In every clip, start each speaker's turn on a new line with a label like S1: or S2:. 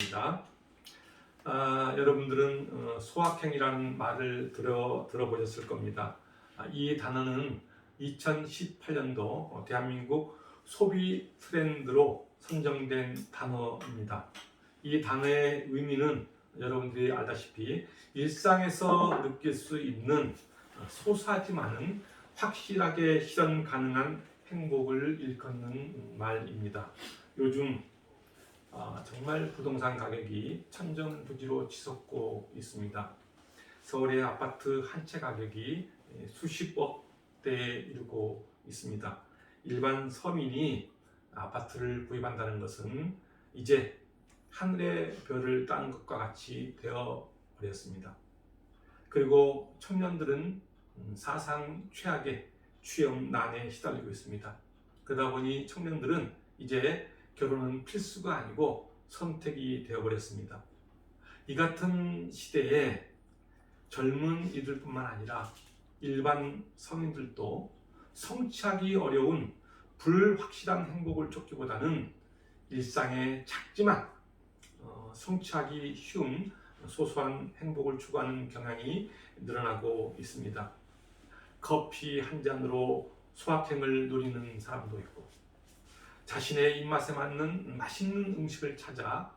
S1: 입니다. 여러분들은 소확행이라는 말을 들어보셨을 겁니다. 이 단어는 2018년도 대한민국 소비 트렌드로 선정된 단어입니다. 이 단어의 의미는 여러분들이 알다시피 일상에서 느낄 수 있는 소소하지만은 확실하게 실현 가능한 행복을 일컫는 말입니다. 요즘 정말 부동산 가격이 천정부지로 치솟고 있습니다. 서울의 아파트 한 채 가격이 수십억대에 이르고 있습니다. 일반 서민이 아파트를 구입한다는 것은 이제 하늘의 별을 따는 것과 같이 되어 버렸습니다. 그리고 청년들은 사상 최악의 취업난에 시달리고 있습니다. 그러다 보니 청년들은 이제 결혼은 필수가 아니고 선택이 되어버렸습니다. 이 같은 시대에 젊은 이들뿐만 아니라 일반 성인들도 성취하기 어려운 불확실한 행복을 쫓기보다는 일상의 작지만 성취하기 쉬운 소소한 행복을 추구하는 경향이 늘어나고 있습니다. 커피 한 잔으로 소확행을 누리는 사람도 있고, 자신의 입맛에 맞는 맛있는 음식을 찾아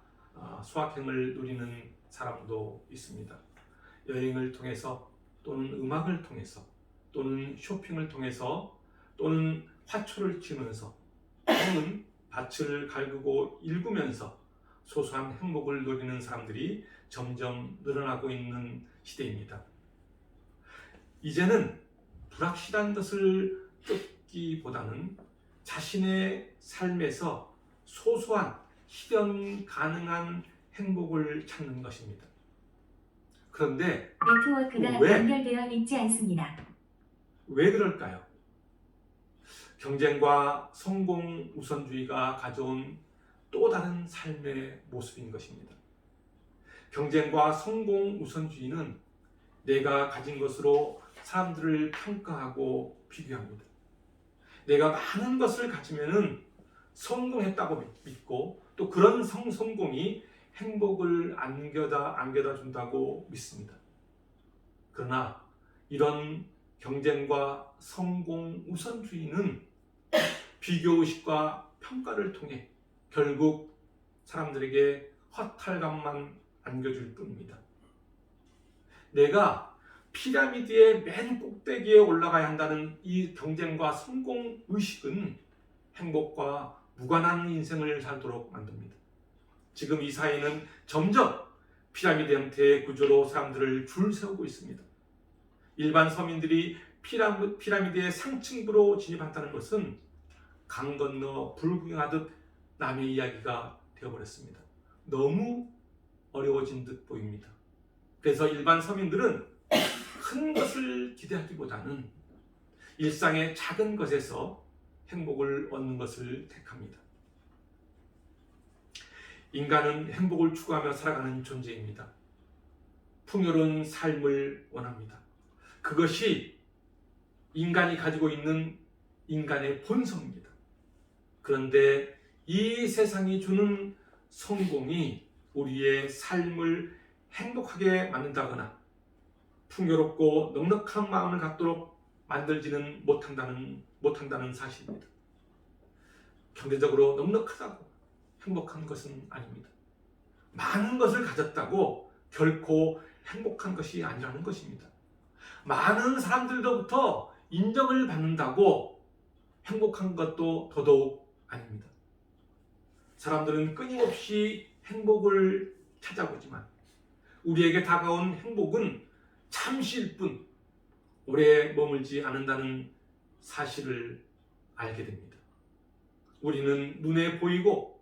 S1: 소확행을 누리는 사람도 있습니다. 여행을 통해서 또는 음악을 통해서 또는 쇼핑을 통해서 또는 화초를 치면서 또는 밭을 갈구고 일구면서 소소한 행복을 누리는 사람들이 점점 늘어나고 있는 시대입니다. 이제는 불확실한 것을 쫓기보다는 자신의 삶에서 소소한 실현 가능한 행복을 찾는 것입니다. 그런데
S2: 네트워크가 연결되어 있지 않습니다.
S1: 왜 그럴까요? 경쟁과 성공 우선주의가 가져온 또 다른 삶의 모습인 것입니다. 경쟁과 성공 우선주의는 내가 가진 것으로 사람들을 평가하고 비교합니다. 내가 많은 것을 가지면은 성공했다고 믿고 또 그런 성공이 행복을 안겨다 준다고 믿습니다. 그러나 이런 경쟁과 성공 우선주의는 비교의식과 평가를 통해 결국 사람들에게 허탈감만 안겨줄 뿐입니다. 내가 피라미드의 맨 꼭대기에 올라가야 한다는 이 경쟁과 성공 의식은 행복과 무관한 인생을 살도록 만듭니다. 지금 이 사회는 점점 피라미드 형태의 구조로 사람들을 줄 세우고 있습니다. 일반 서민들이 피라미드의 상층부로 진입한다는 것은 강 건너 불 구경하듯 남의 이야기가 되어버렸습니다. 너무 어려워진 듯 보입니다. 그래서 일반 서민들은 큰 것을 기대하기보다는 일상의 작은 것에서 행복을 얻는 것을 택합니다. 인간은 행복을 추구하며 살아가는 존재입니다. 풍요로운 삶을 원합니다. 그것이 인간이 가지고 있는 인간의 본성입니다. 그런데 이 세상이 주는 성공이 우리의 삶을 행복하게 만든다거나 풍요롭고 넉넉한 마음을 갖도록 만들지는 못한다는 사실입니다. 경제적으로 넉넉하다고 행복한 것은 아닙니다. 많은 것을 가졌다고 결코 행복한 것이 아니라는 것입니다. 많은 사람들로부터 인정을 받는다고 행복한 것도 더더욱 아닙니다. 사람들은 끊임없이 행복을 찾아보지만 우리에게 다가온 행복은 잠시일 뿐 오래 머물지 않는다는 사실을 알게 됩니다. 우리는 눈에 보이고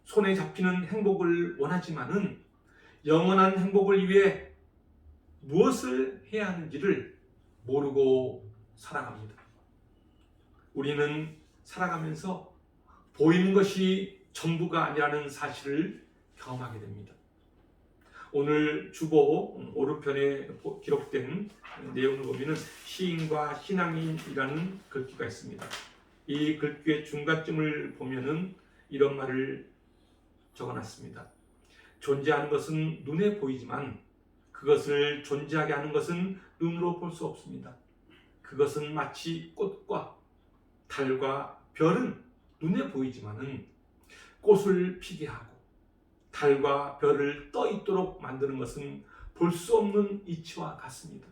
S1: 손에 잡히는 행복을 원하지만은 영원한 행복을 위해 무엇을 해야 하는지를 모르고 살아갑니다. 우리는 살아가면서 보이는 것이 전부가 아니라는 사실을 경험하게 됩니다. 오늘 주보 오른편에 기록된 내용을 보면 시인과 신앙인이라는 글귀가 있습니다. 이 글귀의 중간쯤을 보면은 이런 말을 적어놨습니다. 존재하는 것은 눈에 보이지만 그것을 존재하게 하는 것은 눈으로 볼 수 없습니다. 그것은 마치 꽃과 달과 별은 눈에 보이지만은 꽃을 피게 하고 달과 별을 떠 있도록 만드는 것은 볼 수 없는 이치와 같습니다.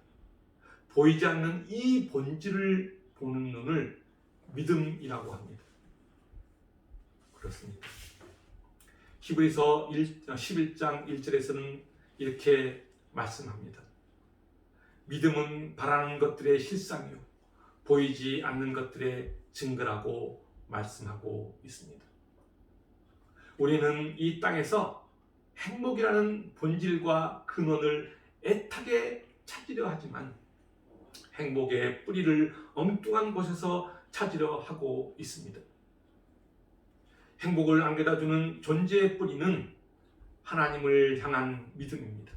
S1: 보이지 않는 이 본질을 보는 눈을 믿음이라고 합니다. 그렇습니다. 히브리서 11장 1절에서는 이렇게 말씀합니다. 믿음은 바라는 것들의 실상이요 보이지 않는 것들의 증거라고 말씀하고 있습니다. 우리는 이 땅에서 행복이라는 본질과 근원을 애타게 찾으려 하지만 행복의 뿌리를 엉뚱한 곳에서 찾으려 하고 있습니다. 행복을 안겨다주는 존재의 뿌리는 하나님을 향한 믿음입니다.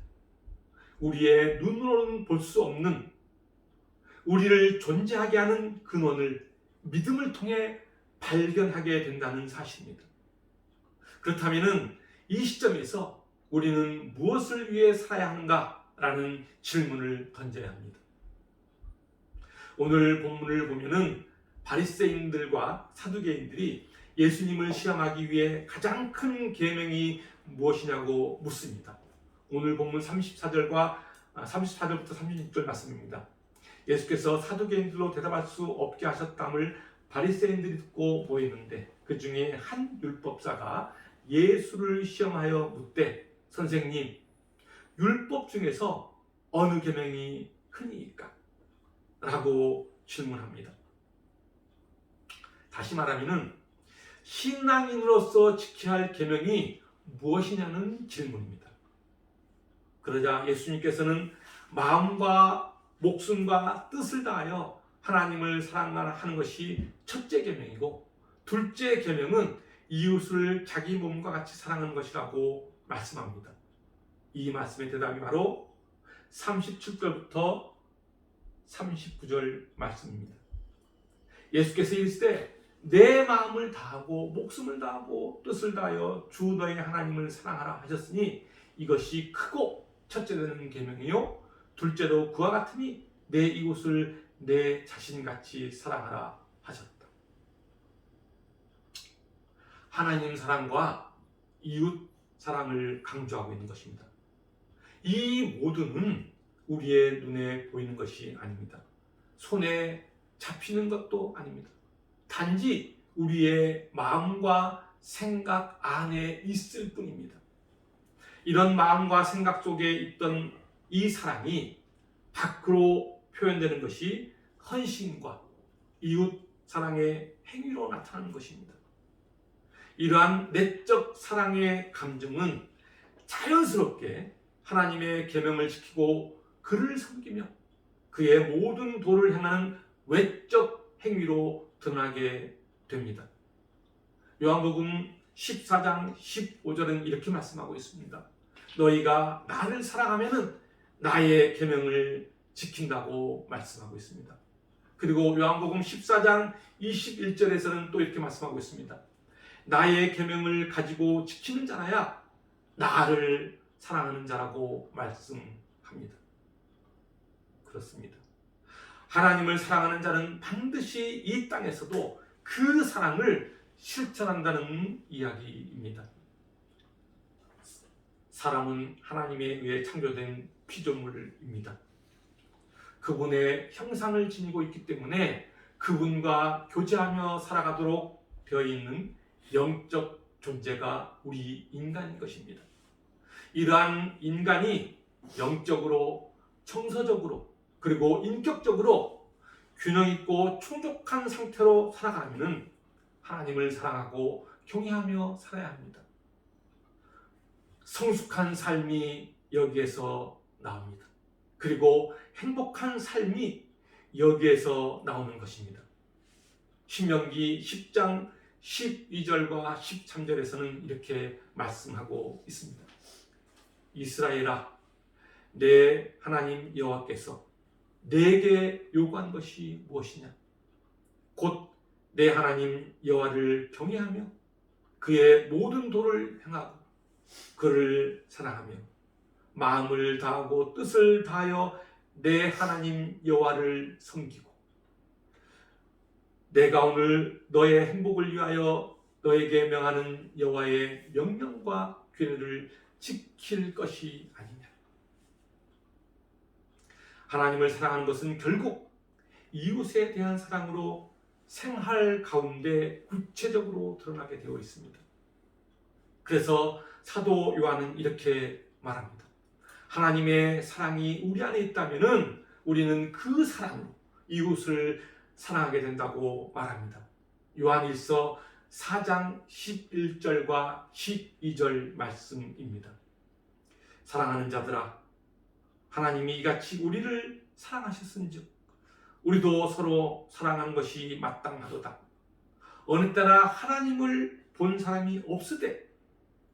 S1: 우리의 눈으로는 볼 수 없는 우리를 존재하게 하는 근원을 믿음을 통해 발견하게 된다는 사실입니다. 그렇다면 이 시점에서 우리는 무엇을 위해 살아야 하는가라는 질문을 던져야 합니다. 오늘 본문을 보면은 바리새인들과 사두개인들이 예수님을 시험하기 위해 가장 큰 계명이 무엇이냐고 묻습니다. 오늘 본문 34절부터 36절 말씀입니다. 예수께서 사두개인들로 대답할 수 없게 하셨담을 바리새인들이 듣고 모이는데 그 중에 한 율법사가 예수를 시험하여 묻되 선생님, 율법 중에서 어느 계명이 크니까? 라고 질문합니다. 다시 말하면 신앙인으로서 지켜야 할 계명이 무엇이냐는 질문입니다. 그러자 예수님께서는 마음과 목숨과 뜻을 다하여 하나님을 사랑하는 것이 첫째 계명이고 둘째 계명은 이웃을 자기 몸과 같이 사랑하는 것이라고 말씀합니다. 이 말씀의 대답이 바로 37절부터 39절 말씀입니다. 예수께서 이르시되 내 마음을 다하고 목숨을 다하고 뜻을 다하여 주 너의 하나님을 사랑하라 하셨으니 이것이 크고 첫째 되는 계명이요 둘째로 그와 같으니 내 이웃을 내 자신같이 사랑하라 하셨다. 하나님 사랑과 이웃 사랑을 강조하고 있는 것입니다. 이 모두는 우리의 눈에 보이는 것이 아닙니다. 손에 잡히는 것도 아닙니다. 단지 우리의 마음과 생각 안에 있을 뿐입니다. 이런 마음과 생각 속에 있던 이 사랑이 밖으로 표현되는 것이 헌신과 이웃 사랑의 행위로 나타나는 것입니다. 이러한 내적 사랑의 감정은 자연스럽게 하나님의 계명을 지키고 그를 섬기며 그의 모든 도를 향하는 외적 행위로 드러나게 됩니다. 요한복음 14장 15절은 이렇게 말씀하고 있습니다. 너희가 나를 사랑하면은 나의 계명을 지킨다고 말씀하고 있습니다. 그리고 요한복음 14장 21절에서는 또 이렇게 말씀하고 있습니다. 나의 계명을 가지고 지키는 자라야 나를 사랑하는 자라고 말씀합니다. 그렇습니다. 하나님을 사랑하는 자는 반드시 이 땅에서도 그 사랑을 실천한다는 이야기입니다. 사람은 하나님에 의해 창조된 피조물입니다. 그분의 형상을 지니고 있기 때문에 그분과 교제하며 살아가도록 되어 있는 영적 존재가 우리 인간인 것입니다. 이러한 인간이 영적으로, 정서적으로, 그리고 인격적으로 균형 있고 충족한 상태로 살아가려면 하나님을 사랑하고 경외하며 살아야 합니다. 성숙한 삶이 여기에서 나옵니다. 그리고 행복한 삶이 여기에서 나오는 것입니다. 신명기 10장 12절과 13절에서는 이렇게 말씀하고 있습니다. 이스라엘아, 내 하나님 여호와께서 내게 요구한 것이 무엇이냐? 곧 내 하나님 여호와를 경외하며 그의 모든 도를 행하고 그를 사랑하며 마음을 다하고 뜻을 다하여 내 하나님 여호와를 섬기고 내가 오늘 너의 행복을 위하여 너에게 명하는 여호와의 명령과 규례를 지킬 것이 아니냐. 하나님을 사랑하는 것은 결국 이웃에 대한 사랑으로 생활 가운데 구체적으로 드러나게 되어 있습니다. 그래서 사도 요한은 이렇게 말합니다. 하나님의 사랑이 우리 안에 있다면 우리는 그 사랑으로 이웃을 사랑하게 된다고 말합니다. 요한일서 4장 11절과 12절 말씀입니다. 사랑하는 자들아, 하나님이 이같이 우리를 사랑하셨은즉 우리도 서로 사랑하는 것이 마땅하도다. 어느 때나 하나님을 본 사람이 없으되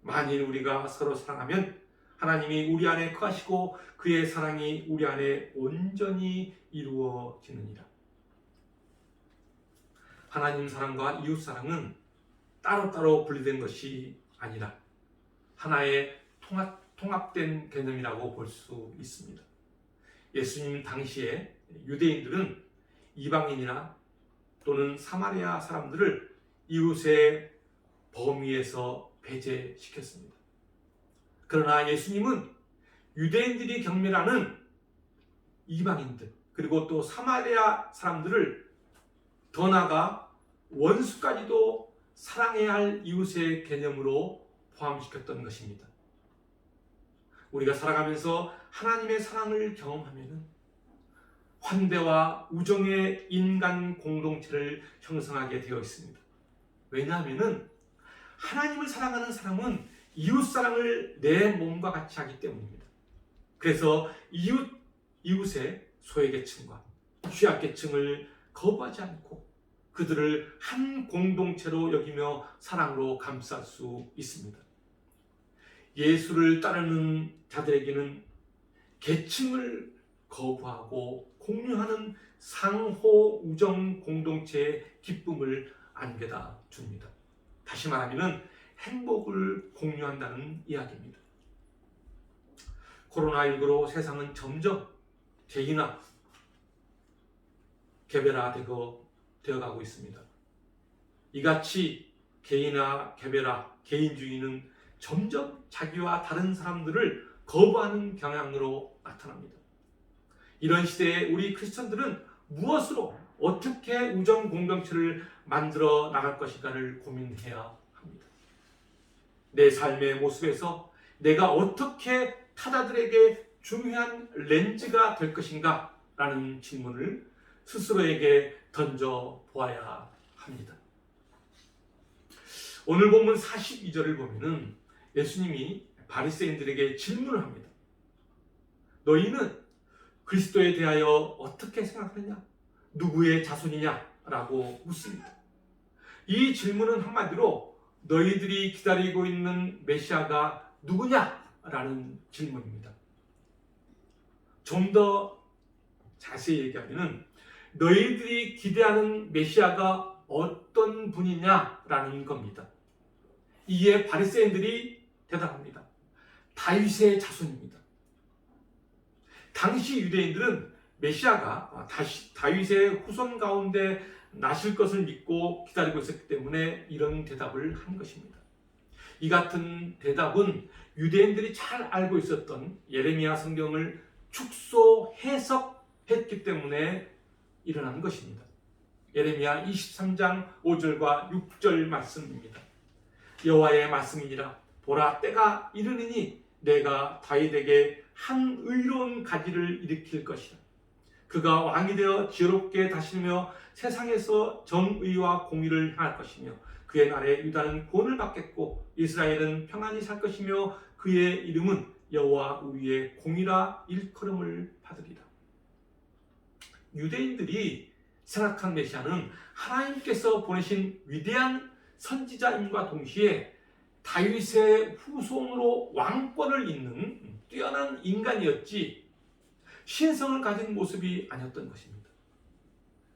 S1: 만일 우리가 서로 사랑하면 하나님이 우리 안에 거하시고 그의 사랑이 우리 안에 온전히 이루어지느니라. 하나님 사랑과 이웃 사랑은 따로따로 분리된 것이 아니라 하나의 통합된 개념이라고 볼 수 있습니다. 예수님 당시에 유대인들은 이방인이나 또는 사마리아 사람들을 이웃의 범위에서 배제시켰습니다. 그러나 예수님은 유대인들이 경멸하는 이방인들 그리고 또 사마리아 사람들을 더 나아가 원수까지도 사랑해야 할 이웃의 개념으로 포함시켰던 것입니다. 우리가 살아가면서 하나님의 사랑을 경험하면 환대와 우정의 인간 공동체를 형성하게 되어 있습니다. 왜냐하면 하나님을 사랑하는 사람은 이웃 사랑을 내 몸과 같이 하기 때문입니다. 그래서 이웃의 소외계층과 취약계층을 거부하지 않고 그들을 한 공동체로 여기며 사랑으로 감쌀 수 있습니다. 예수를 따르는 자들에게는 계층을 거부하고 공유하는 상호 우정 공동체의 기쁨을 안겨다 줍니다. 다시 말하면 행복을 공유한다는 이야기입니다. 코로나19로 세상은 점점 개인화, 개별화되어가고 있습니다. 이같이 개인화, 개별화, 개인주의는 점점 자기와 다른 사람들을 거부하는 경향으로 나타납니다. 이런 시대에 우리 크리스천들은 무엇으로 어떻게 우정 공동체를 만들어 나갈 것인가를 고민해야 합니다. 내 삶의 모습에서 내가 어떻게 타자들에게 중요한 렌즈가 될 것인가 라는 질문을 스스로에게 던져 보아야 합니다. 오늘 본문 42절을 보면은 예수님이 바리새인들에게 질문을 합니다. 너희는 그리스도에 대하여 어떻게 생각하느냐? 누구의 자손이냐? 라고 묻습니다. 이 질문은 한마디로 너희들이 기다리고 있는 메시아가 누구냐? 라는 질문입니다. 좀 더 자세히 얘기하면 너희들이 기대하는 메시아가 어떤 분이냐? 라는 겁니다. 이에 바리새인들이 대답합니다. 다윗의 자손입니다. 당시 유대인들은 메시아가 다윗의 후손 가운데 나실 것을 믿고 기다리고 있었기 때문에 이런 대답을 한 것입니다. 이 같은 대답은 유대인들이 잘 알고 있었던 예레미야 성경을 축소 해석했기 때문에 일어난 것입니다. 예레미야 23장 5절과 6절 말씀입니다. 여호와의 말씀이니라. 보라, 때가 이르느니 내가 다윗에게 한 의로운 가지를 일으킬 것이라. 그가 왕이 되어 지혜롭게 다스리며 세상에서 정의와 공의를 행할 것이며 그의 날에 유다는 구원을 받겠고 이스라엘은 평안히 살 것이며 그의 이름은 여호와 우리의 공의라 일컬음을 받으리라. 유대인들이 생각한 메시아는 하나님께서 보내신 위대한 선지자임과 동시에 다윗의 후손으로 왕권을 잇는 뛰어난 인간이었지 신성을 가진 모습이 아니었던 것입니다.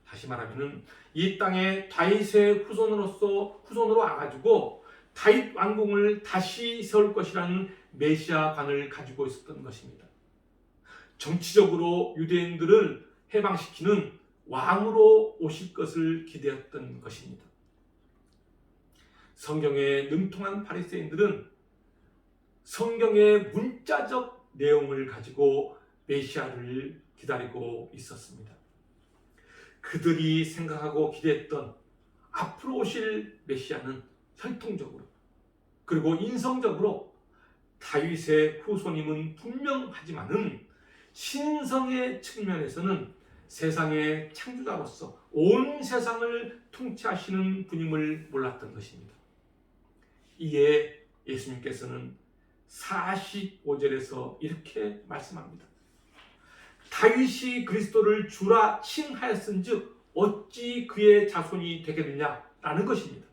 S1: 다시 말하면 이 땅에 다윗의 후손으로 와가지고 다윗 왕궁을 다시 세울 것이라는 메시아관을 가지고 있었던 것입니다. 정치적으로 유대인들을 해방시키는 왕으로 오실 것을 기대했던 것입니다. 성경에 능통한 바리새인들은 성경의 문자적 내용을 가지고 메시아를 기다리고 있었습니다. 그들이 생각하고 기대했던 앞으로 오실 메시아는 혈통적으로 그리고 인성적으로 다윗의 후손임은 분명하지만은 신성의 측면에서는 세상의 창조자로서 온 세상을 통치하시는 분임을 몰랐던 것입니다. 이에 예수님께서는 45절에서 이렇게 말씀합니다. 다윗이 그리스도를 주라 칭하였은즉 어찌 그의 자손이 되겠느냐라는 것입니다.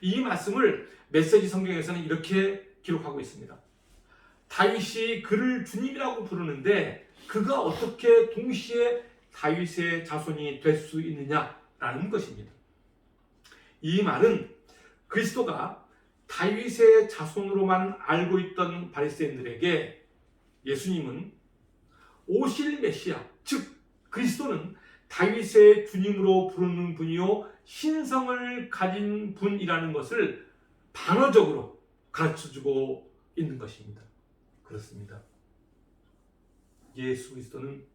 S1: 이 말씀을 메시지 성경에서는 이렇게 기록하고 있습니다. 다윗이 그를 주님이라고 부르는데 그가 어떻게 동시에 다윗의 자손이 될 수 있느냐라는 것입니다. 이 말은 그리스도가 다윗의 자손으로만 알고 있던 바리새인들에게 예수님은 오실 메시아, 즉 그리스도는 다윗의 주님으로 부르는 분이요 신성을 가진 분이라는 것을 반어적으로 가르쳐주고 있는 것입니다. 그렇습니다. 예수 그리스도는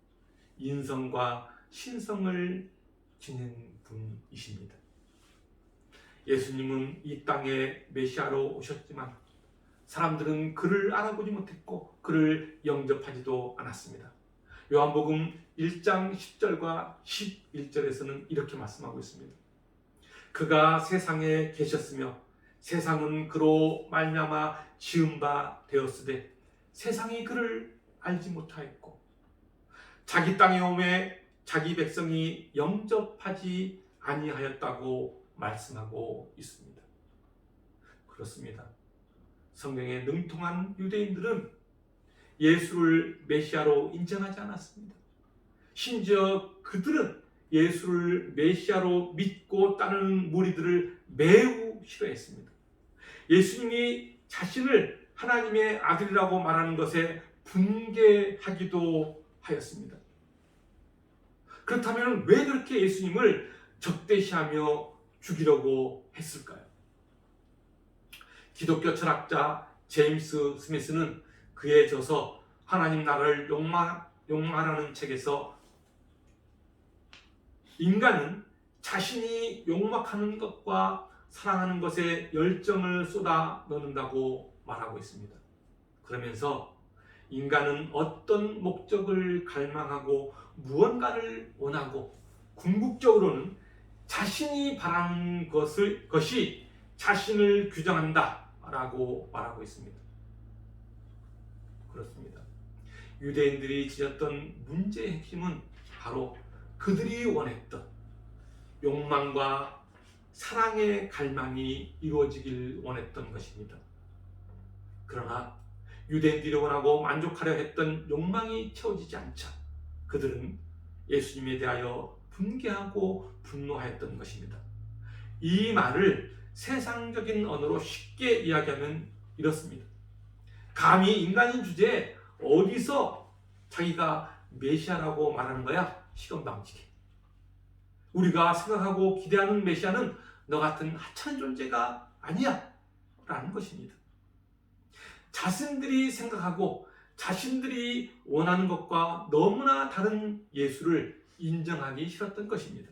S1: 인성과 신성을 지닌 분이십니다. 예수님은 이 땅에 메시아로 오셨지만 사람들은 그를 알아보지 못했고 그를 영접하지도 않았습니다. 요한복음 1장 10절과 11절에서는 이렇게 말씀하고 있습니다. 그가 세상에 계셨으며 세상은 그로 말미암아 지은 바 되었으되 세상이 그를 알지 못하였고 자기 땅에 오매 자기 백성이 영접하지 아니하였다고 말씀하고 있습니다. 그렇습니다. 성경에 능통한 유대인들은 예수를 메시아로 인정하지 않았습니다. 심지어 그들은 예수를 메시아로 믿고 따르는 무리들을 매우 싫어했습니다. 예수님이 자신을 하나님의 아들이라고 말하는 것에 분개하기도 하였습니다. 그렇다면 왜 그렇게 예수님을 적대시하며 죽이려고 했을까요? 기독교 철학자 제임스 스미스는 그에 져서 하나님 나라를 욕망하라는 책에서 인간은 자신이 욕망하는 것과 사랑하는 것에 열정을 쏟아 넣는다고 말하고 있습니다. 그러면서 인간은 어떤 목적을 갈망하고 무언가를 원하고 궁극적으로는 자신이 바라는 것이 자신을 규정한다 라고 말하고 있습니다. 그렇습니다. 유대인들이 지녔던 문제의 핵심은 바로 그들이 원했던 욕망과 사랑의 갈망이 이루어지길 원했던 것입니다. 그러나 유대인들이 원하고 만족하려 했던 욕망이 채워지지 않자 그들은 예수님에 대하여 분개하고 분노하였던 것입니다. 이 말을 세상적인 언어로 쉽게 이야기하면 이렇습니다. 감히 인간인 주제에 어디서 자기가 메시아라고 말하는 거야? 시건방지게. 우리가 생각하고 기대하는 메시아는 너 같은 하찮은 존재가 아니야 라는 것입니다. 자신들이 생각하고 자신들이 원하는 것과 너무나 다른 예수를 인정하기 싫었던 것입니다.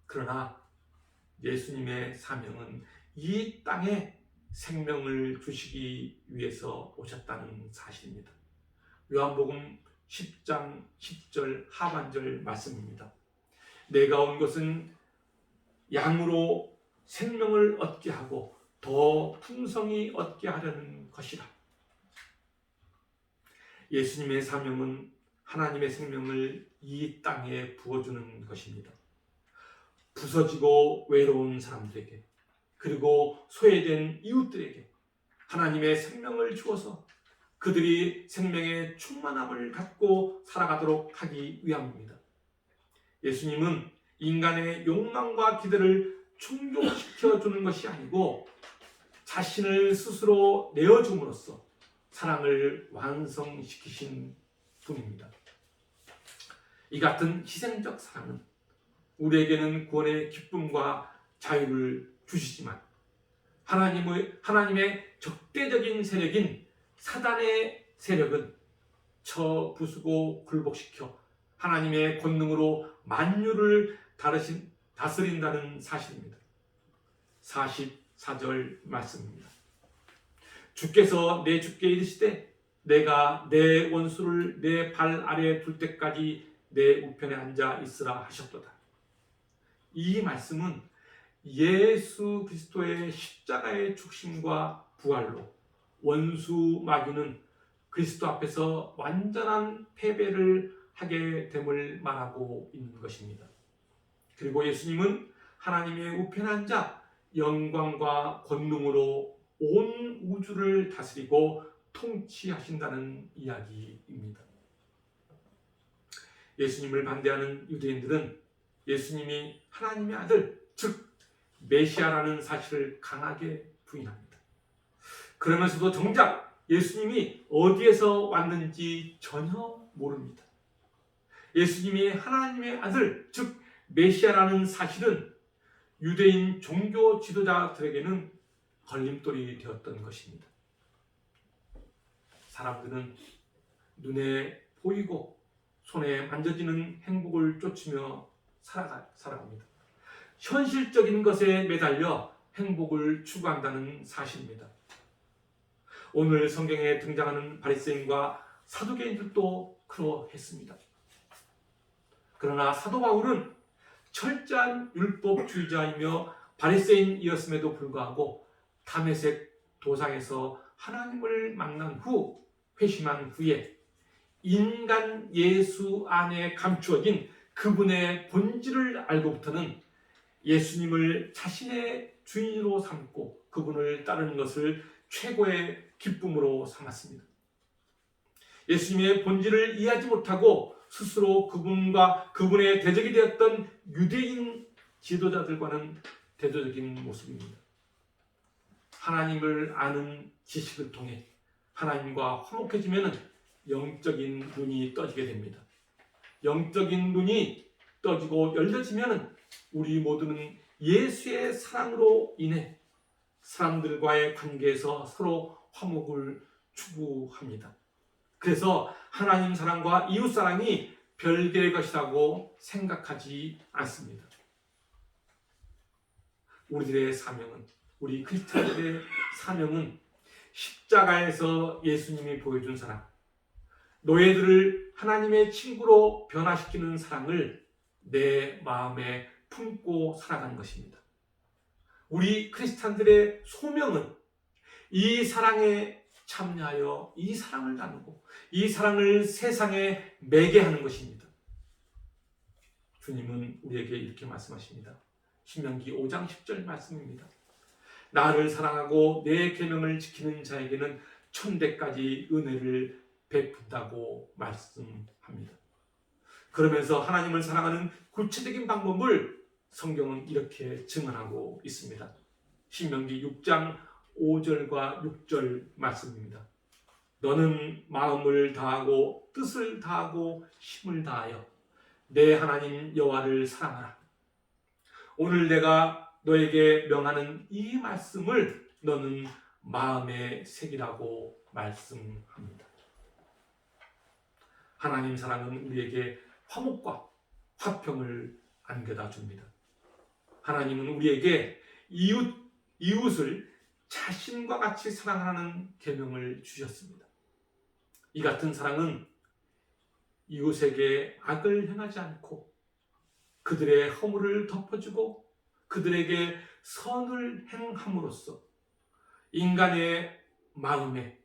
S1: 그러나 예수님의 사명은 이 땅에 생명을 주시기 위해서 오셨다는 사실입니다. 요한복음 10장 10절 하반절 말씀입니다. 내가 온 것은 양으로 생명을 얻게 하고 더 풍성히 얻게 하려는 것이라. 예수님의 사명은 하나님의 생명을 이 땅에 부어주는 것입니다. 부서지고 외로운 사람들에게 그리고 소외된 이웃들에게 하나님의 생명을 주어서 그들이 생명의 충만함을 갖고 살아가도록 하기 위함입니다. 예수님은 인간의 욕망과 기대를 충족시켜 주는 것이 아니고 자신을 스스로 내어줌으로써 사랑을 완성시키신 분입니다. 이 같은 희생적 사랑은 우리에게는 구원의 기쁨과 자유를 주시지만 하나님의 적대적인 세력인 사단의 세력은 쳐 부수고 굴복시켜 하나님의 권능으로 만유를 다스린다는 사실입니다. 44절 말씀입니다. 주께서 내 주께 이르시되 내가 내 원수를 내 발 아래에 둘 때까지 내 우편에 앉아 있으라 하셨도다. 이 말씀은 예수 그리스도의 십자가의 죽심과 부활로 원수 마귀는 그리스도 앞에서 완전한 패배를 하게 됨을 말하고 있는 것입니다. 그리고 예수님은 하나님의 우편에 앉아 영광과 권능으로 온 우주를 다스리고 통치하신다는 이야기입니다. 예수님을 반대하는 유대인들은 예수님이 하나님의 아들, 즉 메시아라는 사실을 강하게 부인합니다. 그러면서도 정작 예수님이 어디에서 왔는지 전혀 모릅니다. 예수님이 하나님의 아들, 즉 메시아라는 사실은 유대인 종교 지도자들에게는 걸림돌이 되었던 것입니다. 사람들은 눈에 보이고 손에 만져지는 행복을 쫓으며 살아갑니다. 현실적인 것에 매달려 행복을 추구한다는 사실입니다. 오늘 성경에 등장하는 바리새인과 사두개인들도 그러했습니다. 그러나 사도 바울은 철저한 율법주의자이며 바리새인이었음에도 불구하고 다메섹 도상에서 하나님을 만난 후 회심한 후에 인간 예수 안에 감추어진 그분의 본질을 알고부터는 예수님을 자신의 주인으로 삼고 그분을 따르는 것을 최고의 기쁨으로 삼았습니다. 예수님의 본질을 이해하지 못하고 스스로 그분과 그분의 대적이 되었던 유대인 지도자들과는 대조적인 모습입니다. 하나님을 아는 지식을 통해 하나님과 화목해지면 영적인 눈이 떠지게 됩니다. 영적인 눈이 떠지고 열려지면 우리 모두는 예수의 사랑으로 인해 사람들과의 관계에서 서로 화목을 추구합니다. 그래서 하나님 사랑과 이웃 사랑이 별개의 것이라고 생각하지 않습니다. 우리들의 사명은, 우리 크리스찬들의 사명은 십자가에서 예수님이 보여준 사랑, 노예들을 하나님의 친구로 변화시키는 사랑을 내 마음에 품고 살아가는 것입니다. 우리 크리스찬들의 소명은 이 사랑에 참여하여 이 사랑을 나누고 이 사랑을 세상에 매개하는 것입니다. 주님은 우리에게 이렇게 말씀하십니다. 신명기 5장 10절 말씀입니다. 나를 사랑하고 내 계명을 지키는 자에게는 천대까지 은혜를 베푼다고 말씀합니다. 그러면서 하나님을 사랑하는 구체적인 방법을 성경은 이렇게 증언하고 있습니다. 신명기 6장 5절과 6절 말씀입니다. 너는 마음을 다하고 뜻을 다하고 힘을 다하여 내 하나님 여호와를 사랑하라. 오늘 내가 너에게 명하는 이 말씀을 너는 마음에 새기라고 말씀합니다. 하나님 사랑은 우리에게 화목과 화평을 안겨다 줍니다. 하나님은 우리에게 이웃을 자신과 같이 사랑하는 계명을 주셨습니다. 이 같은 사랑은 이웃에게 악을 행하지 않고 그들의 허물을 덮어주고 그들에게 선을 행함으로써 인간의 마음에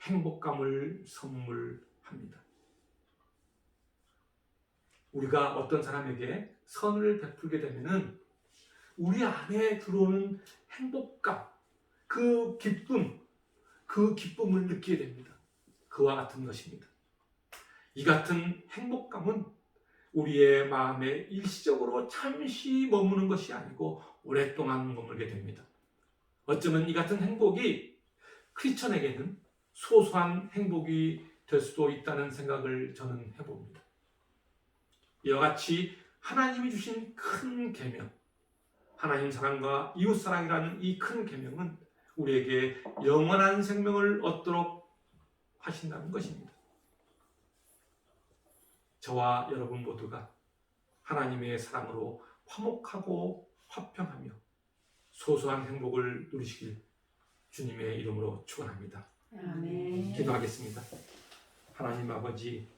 S1: 행복감을 선물합니다. 우리가 어떤 사람에게 선을 베풀게 되면은 우리 안에 들어오는 행복감, 그 기쁨을 느끼게 됩니다. 그와 같은 것입니다. 이 같은 행복감은 우리의 마음에 일시적으로 잠시 머무는 것이 아니고 오랫동안 머물게 됩니다. 어쩌면 이 같은 행복이 크리스천에게는 소소한 행복이 될 수도 있다는 생각을 저는 해봅니다. 이와 같이 하나님이 주신 큰 계명, 하나님 사랑과 이웃 사랑이라는 이 큰 계명은 우리에게 영원한 생명을 얻도록 하신다는 것입니다. 저와 여러분 모두가 하나님의 사랑으로 화목하고 화평하며 소소한 행복을 누리시길 주님의 이름으로 축원합니다.
S3: 아멘.
S1: 기도하겠습니다. 하나님 아버지,